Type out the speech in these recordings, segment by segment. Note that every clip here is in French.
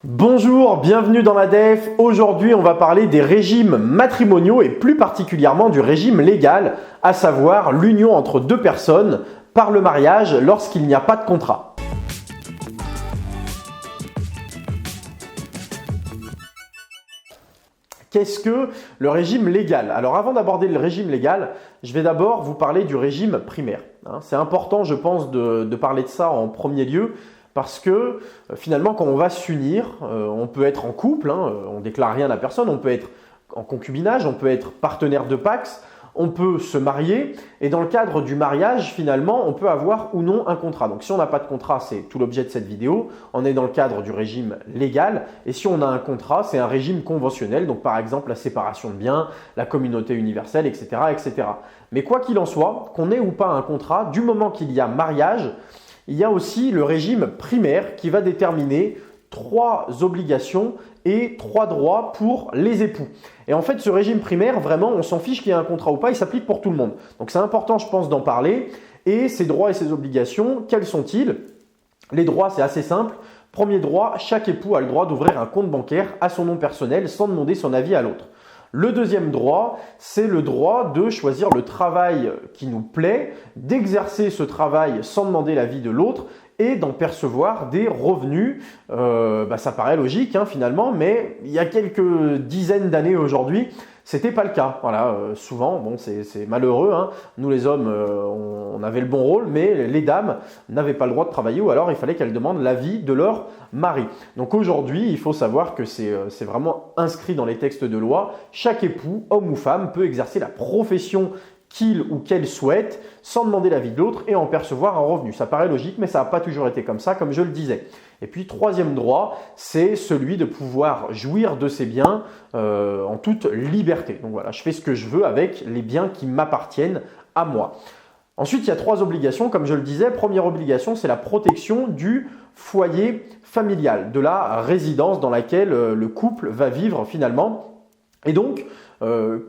Bonjour, bienvenue dans la DEF. Aujourd'hui, on va parler des régimes matrimoniaux et plus particulièrement du régime légal, à savoir l'union entre deux personnes par le mariage lorsqu'il n'y a pas de contrat. Qu'est-ce que le régime légal? Alors avant d'aborder le régime légal, je vais d'abord vous parler du régime primaire. C'est important, je pense, de parler de ça en premier lieu. Parce que finalement, quand on va s'unir, on peut être en couple, on ne déclare rien à personne, on peut être en concubinage, on peut être partenaire de Pacs, on peut se marier et dans le cadre du mariage, finalement, on peut avoir ou non un contrat. Donc si on n'a pas de contrat, c'est tout l'objet de cette vidéo, on est dans le cadre du régime légal et si on a un contrat, c'est un régime conventionnel, donc par exemple la séparation de biens, la communauté universelle, etc. etc. Mais quoi qu'il en soit, qu'on ait ou pas un contrat, du moment qu'il y a mariage, il y a aussi le régime primaire qui va déterminer 3 obligations et 3 droits pour les époux. Et en fait, ce régime primaire, vraiment, on s'en fiche qu'il y ait un contrat ou pas, il s'applique pour tout le monde. Donc c'est important, je pense, d'en parler. Et ces droits et ces obligations, quels sont-ils? Les droits, c'est assez simple. Premier droit, chaque époux a le droit d'ouvrir un compte bancaire à son nom personnel sans demander son avis à l'autre. Le deuxième droit, c'est le droit de choisir le travail qui nous plaît, d'exercer ce travail sans demander l'avis de l'autre et d'en percevoir des revenus. Ça paraît logique finalement, mais il y a quelques dizaines d'années aujourd'hui, c'était pas le cas. Voilà, souvent, bon, c'est malheureux. Nous les hommes, on avait le bon rôle, mais les dames n'avaient pas le droit de travailler ou alors il fallait qu'elles demandent l'avis de leur mari. Donc aujourd'hui, il faut savoir que c'est vraiment inscrit dans les textes de loi. Chaque époux, homme ou femme, peut exercer la profession qu'il ou qu'elle souhaite sans demander l'avis de l'autre et en percevoir un revenu. Ça paraît logique, mais ça n'a pas toujours été comme ça, comme je le disais. Et puis, troisième droit, c'est celui de pouvoir jouir de ses biens en toute liberté. Donc voilà, je fais ce que je veux avec les biens qui m'appartiennent à moi. Ensuite, il y a 3 obligations, comme je le disais. Première obligation, c'est la protection du foyer familial, de la résidence dans laquelle le couple va vivre finalement. Et donc,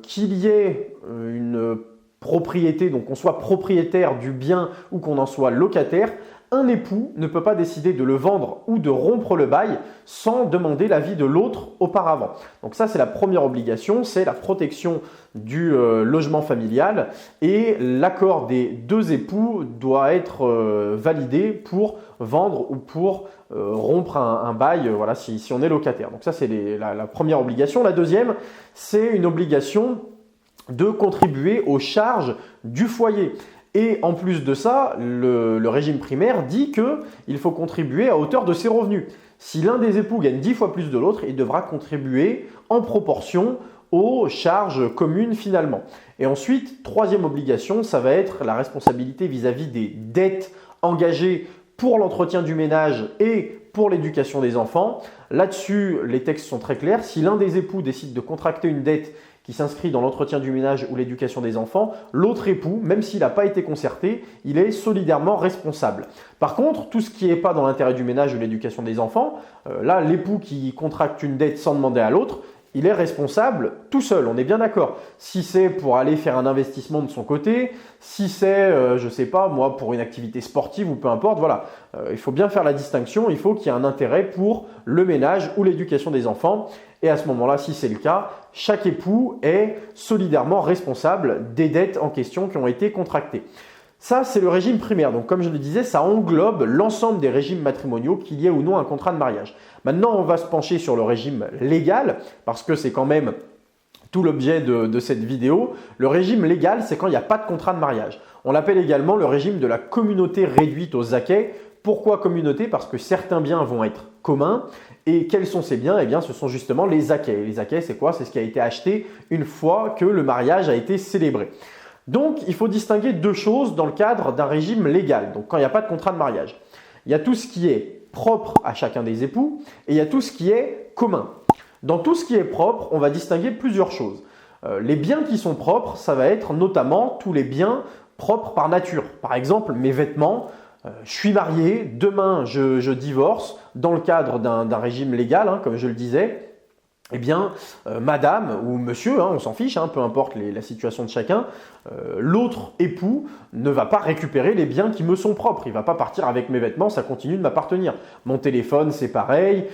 qu'il y ait une propriété, donc qu'on soit propriétaire du bien ou qu'on en soit locataire, un époux ne peut pas décider de le vendre ou de rompre le bail sans demander l'avis de l'autre auparavant. Donc ça, c'est la première obligation, c'est la protection du logement familial et l'accord des 2 époux doit être validé pour vendre ou pour rompre un bail voilà, si on est locataire. Donc ça, c'est la première obligation. La deuxième, c'est une obligation de contribuer aux charges du foyer. Et en plus de ça, le régime primaire dit qu'il faut contribuer à hauteur de ses revenus. Si l'un des époux gagne 10 fois plus de l'autre, il devra contribuer en proportion aux charges communes finalement. Et ensuite, troisième obligation, ça va être la responsabilité vis-à-vis des dettes engagées pour l'entretien du ménage et pour l'éducation des enfants. Là-dessus, les textes sont très clairs. Si l'un des époux décide de contracter une dette qui s'inscrit dans l'entretien du ménage ou l'éducation des enfants, l'autre époux, même s'il n'a pas été concerté, il est solidairement responsable. Par contre, tout ce qui n'est pas dans l'intérêt du ménage ou l'éducation des enfants, là, l'époux qui contracte une dette sans demander à l'autre, il est responsable tout seul, on est bien d'accord. Si c'est pour aller faire un investissement de son côté, si c'est, je ne sais pas, moi, pour une activité sportive ou peu importe, voilà. Il faut bien faire la distinction, il faut qu'il y ait un intérêt pour le ménage ou l'éducation des enfants. Et à ce moment-là, si c'est le cas, chaque époux est solidairement responsable des dettes en question qui ont été contractées. Ça, c'est le régime primaire. Donc, comme je le disais, ça englobe l'ensemble des régimes matrimoniaux, qu'il y ait ou non un contrat de mariage. Maintenant, on va se pencher sur le régime légal, parce que c'est quand même tout l'objet de cette vidéo. Le régime légal, c'est quand il n'y a pas de contrat de mariage. On l'appelle également le régime de la communauté réduite aux acquêts. Pourquoi communauté? Parce que certains biens vont être communs. Et quels sont ces biens? Eh bien, ce sont justement les acquêts. Les acquêts, c'est quoi? C'est ce qui a été acheté une fois que le mariage a été célébré. Donc, il faut distinguer 2 choses dans le cadre d'un régime légal, donc quand il n'y a pas de contrat de mariage. Il y a tout ce qui est propre à chacun des époux et il y a tout ce qui est commun. Dans tout ce qui est propre, on va distinguer plusieurs choses. Les biens qui sont propres, ça va être notamment tous les biens propres par nature. Par exemple, mes vêtements, je suis marié, demain je divorce dans le cadre d'un régime légal, comme je le disais. eh bien, madame ou monsieur, on s'en fiche, peu importe la situation de chacun, l'autre époux ne va pas récupérer les biens qui me sont propres. Il ne va pas partir avec mes vêtements, ça continue de m'appartenir. Mon téléphone, c'est pareil,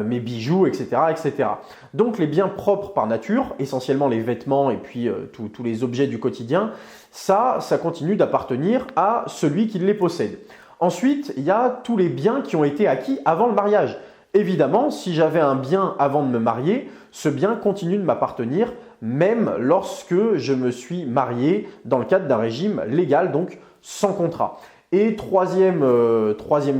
mes bijoux, etc., etc. Donc, les biens propres par nature, essentiellement les vêtements et puis tous les objets du quotidien, ça continue d'appartenir à celui qui les possède. Ensuite, il y a tous les biens qui ont été acquis avant le mariage. Évidemment, si j'avais un bien avant de me marier, ce bien continue de m'appartenir même lorsque je me suis marié dans le cadre d'un régime légal, donc sans contrat. Et troisième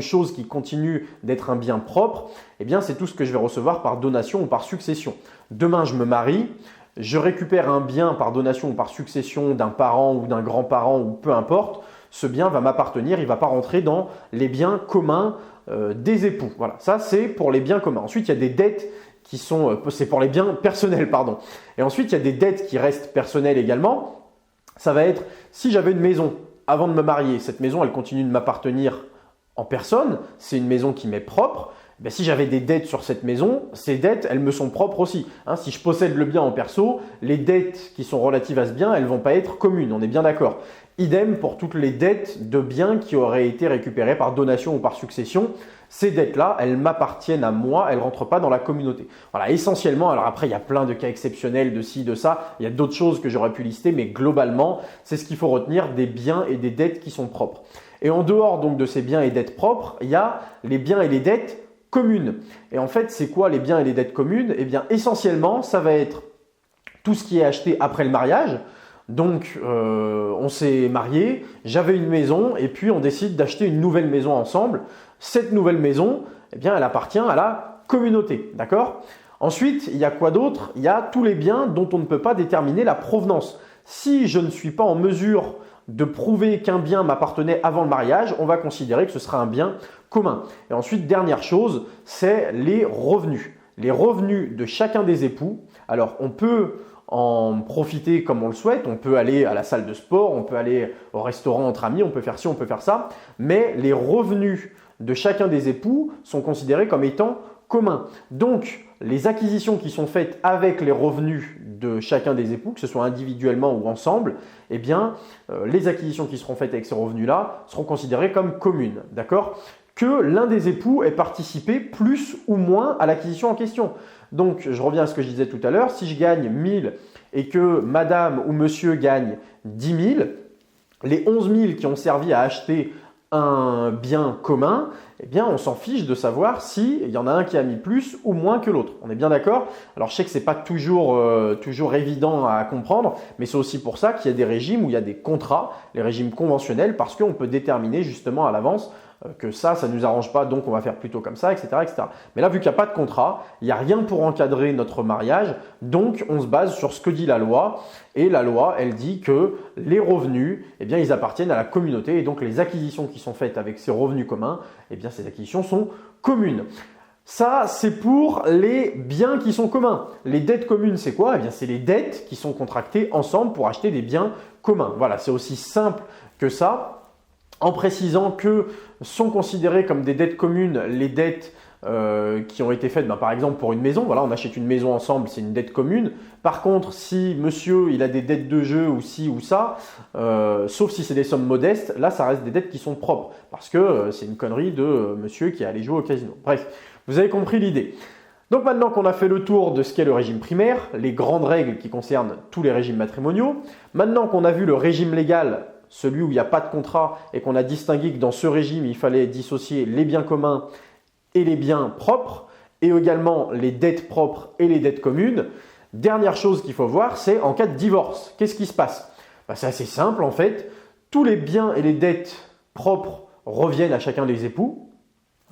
chose qui continue d'être un bien propre, eh bien, c'est tout ce que je vais recevoir par donation ou par succession. Demain, je me marie, je récupère un bien par donation ou par succession d'un parent ou d'un grand-parent ou peu importe, ce bien va m'appartenir, il ne va pas rentrer dans les biens communs des époux. Voilà, ça c'est pour les biens communs. Ensuite, il y a des dettes qui sont, c'est pour les biens personnels, pardon. Et ensuite, il y a des dettes qui restent personnelles également. Ça va être, si j'avais une maison avant de me marier, cette maison, elle continue de m'appartenir en personne, c'est une maison qui m'est propre. Ben, si j'avais des dettes sur cette maison, ces dettes, elles me sont propres aussi. Si je possède le bien en perso, les dettes qui sont relatives à ce bien, elles ne vont pas être communes, on est bien d'accord. Idem pour toutes les dettes de biens qui auraient été récupérés par donation ou par succession. Ces dettes-là, elles m'appartiennent à moi, elles ne rentrent pas dans la communauté. Voilà, essentiellement, alors après, il y a plein de cas exceptionnels de ci, de ça, il y a d'autres choses que j'aurais pu lister, mais globalement, c'est ce qu'il faut retenir des biens et des dettes qui sont propres. Et en dehors donc de ces biens et dettes propres, il y a les biens et les dettes communes. Et en fait, c'est quoi les biens et les dettes communes? Eh bien, essentiellement, ça va être tout ce qui est acheté après le mariage. Donc, on s'est marié, j'avais une maison et puis on décide d'acheter une nouvelle maison ensemble. Cette nouvelle maison, eh bien, elle appartient à la communauté, d'accord? Ensuite, il y a quoi d'autre? Il y a tous les biens dont on ne peut pas déterminer la provenance. Si je ne suis pas en mesure de prouver qu'un bien m'appartenait avant le mariage, on va considérer que ce sera un bien commun. Et ensuite, dernière chose, c'est les revenus. Les revenus de chacun des époux. Alors, on peut en profiter comme on le souhaite, on peut aller à la salle de sport, on peut aller au restaurant entre amis, on peut faire ci, on peut faire ça, mais les revenus de chacun des époux sont considérés comme étant communs. Donc, les acquisitions qui sont faites avec les revenus de chacun des époux, que ce soit individuellement ou ensemble, eh bien, les acquisitions qui seront faites avec ces revenus-là seront considérées comme communes, d'accord ? Que l'un des époux ait participé plus ou moins à l'acquisition en question. Donc, je reviens à ce que je disais tout à l'heure, si je gagne 1000 et que madame ou monsieur gagne 10 000, les 11 000 qui ont servi à acheter un bien commun, eh bien, on s'en fiche de savoir s'il y en a un qui a mis plus ou moins que l'autre. On est bien d'accord? Alors, je sais que ce n'est pas toujours évident à comprendre, mais c'est aussi pour ça qu'il y a des régimes où il y a des contrats, les régimes conventionnels, parce qu'on peut déterminer justement à l'avance que ça ne nous arrange pas, donc on va faire plutôt comme ça, etc., etc. Mais là, vu qu'il n'y a pas de contrat, il n'y a rien pour encadrer notre mariage, donc on se base sur ce que dit la loi. Et la loi, elle dit que les revenus, eh bien, ils appartiennent à la communauté, et donc les acquisitions qui sont faites avec ces revenus communs, eh bien, ces acquisitions sont communes. Ça, c'est pour les biens qui sont communs. Les dettes communes, c'est quoi? Eh bien, c'est les dettes qui sont contractées ensemble pour acheter des biens communs. Voilà, c'est aussi simple que ça. En précisant que sont considérées comme des dettes communes les dettes qui ont été faites, par exemple pour une maison. Voilà, on achète une maison ensemble, c'est une dette commune. Par contre, si monsieur il a des dettes de jeu ou ci ou ça, sauf si c'est des sommes modestes, là ça reste des dettes qui sont propres parce que c'est une connerie de monsieur qui est allé jouer au casino. Bref, vous avez compris l'idée. Donc maintenant qu'on a fait le tour de ce qu'est le régime primaire, les grandes règles qui concernent tous les régimes matrimoniaux, maintenant qu'on a vu le régime légal, celui où il n'y a pas de contrat et qu'on a distingué que dans ce régime, il fallait dissocier les biens communs et les biens propres et également les dettes propres et les dettes communes. Dernière chose qu'il faut voir, c'est en cas de divorce. Qu'est-ce qui se passe? C'est assez simple en fait. Tous les biens et les dettes propres reviennent à chacun des époux.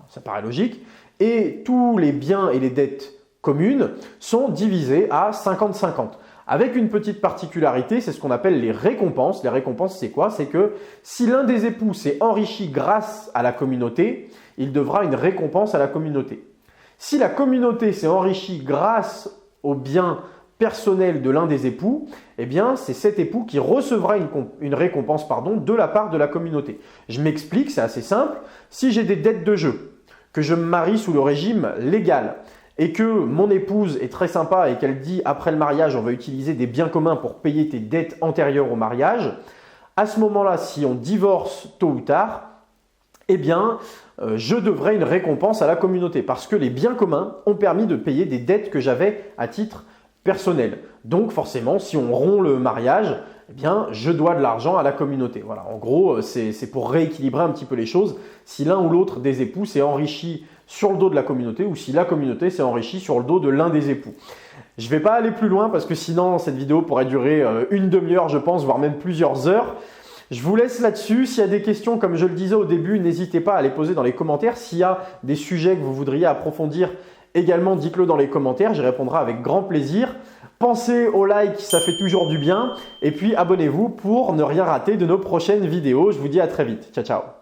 Ça paraît logique. Et tous les biens et les dettes communes sont divisés à 50-50. Avec une petite particularité, c'est ce qu'on appelle les récompenses. Les récompenses, c'est quoi? C'est que si l'un des époux s'est enrichi grâce à la communauté, il devra une récompense à la communauté. Si la communauté s'est enrichie grâce aux biens personnels de l'un des époux, eh bien, c'est cet époux qui recevra une récompense de la part de la communauté. Je m'explique, c'est assez simple. Si j'ai des dettes de jeu, que je me marie sous le régime légal, et que mon épouse est très sympa et qu'elle dit après le mariage, on va utiliser des biens communs pour payer tes dettes antérieures au mariage, à ce moment-là, si on divorce tôt ou tard, eh bien, je devrais une récompense à la communauté parce que les biens communs ont permis de payer des dettes que j'avais à titre personnel. Donc forcément, si on rompt le mariage, eh bien, je dois de l'argent à la communauté. Voilà, en gros, c'est pour rééquilibrer un petit peu les choses. Si l'un ou l'autre des époux s'est enrichi sur le dos de la communauté ou si la communauté s'est enrichie sur le dos de l'un des époux. Je ne vais pas aller plus loin parce que sinon, cette vidéo pourrait durer une demi-heure, je pense, voire même plusieurs heures. Je vous laisse là-dessus. S'il y a des questions, comme je le disais au début, n'hésitez pas à les poser dans les commentaires. S'il y a des sujets que vous voudriez approfondir également, dites-le dans les commentaires. J'y répondrai avec grand plaisir. Pensez au like, ça fait toujours du bien. Et puis abonnez-vous pour ne rien rater de nos prochaines vidéos. Je vous dis à très vite. Ciao, ciao.